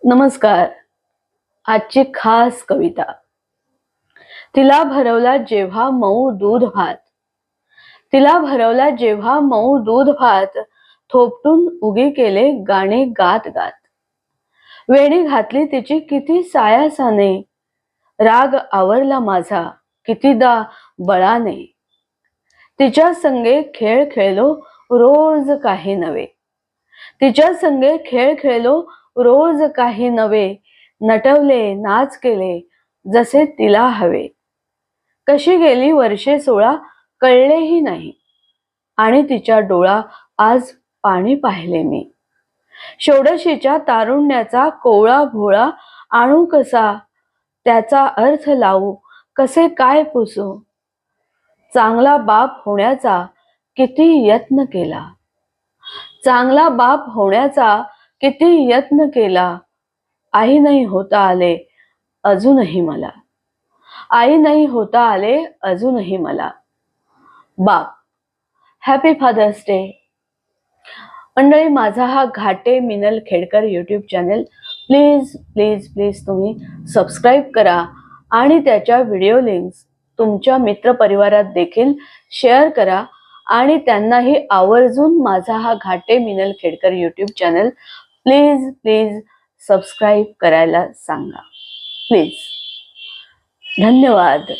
नमस्कार. आजची खास कविता. तिला भरवला जेव्हा मऊ दूध भात, तिला भरवला जेव्हा मऊ दूध भात, थोपटून उगी केले गाणे गात गात. वेणी घातली तिची किती सायासाने, राग आवरला माझा कितीदा बळाने. तिच्या संगे खेळ खेळलो रोज काही नवे, तिच्या संगे खेळ खेळलो रोज काही नवे. नटवले नाच केले जसे तिला हवे. कशी गेली वर्षे 16 कळलेही नाही, आणि तिच्या डोळा आज पाणी पाहिले मी. षोडशीच्या तारुण्याचा कोवळा भोळा आणू कसा, त्याचा अर्थ लावू कसे काय पुसू. चांगला बाप होण्याचा किती यत्न केला, चांगला बाप होण्याचा किती यत्न केला. आई नाही होता आले अजूनही मला, आई नाही होता आले अजूनही मला. बाप. Happy fathers day. मंडळी, माझा हा Ghate Minal Khedkar YouTube channel please please please तुम्ही सबस्क्राईब करा आणि त्याच्या व्हिडिओ लिंक्स तुमच्या मित्रपरिवारात देखील शेअर करा आणि त्यांनाही आवर्जून माझा हा Ghate Minal Khedkar YouTube channel please please subscribe करायला सांगा. प्लीज. धन्यवाद.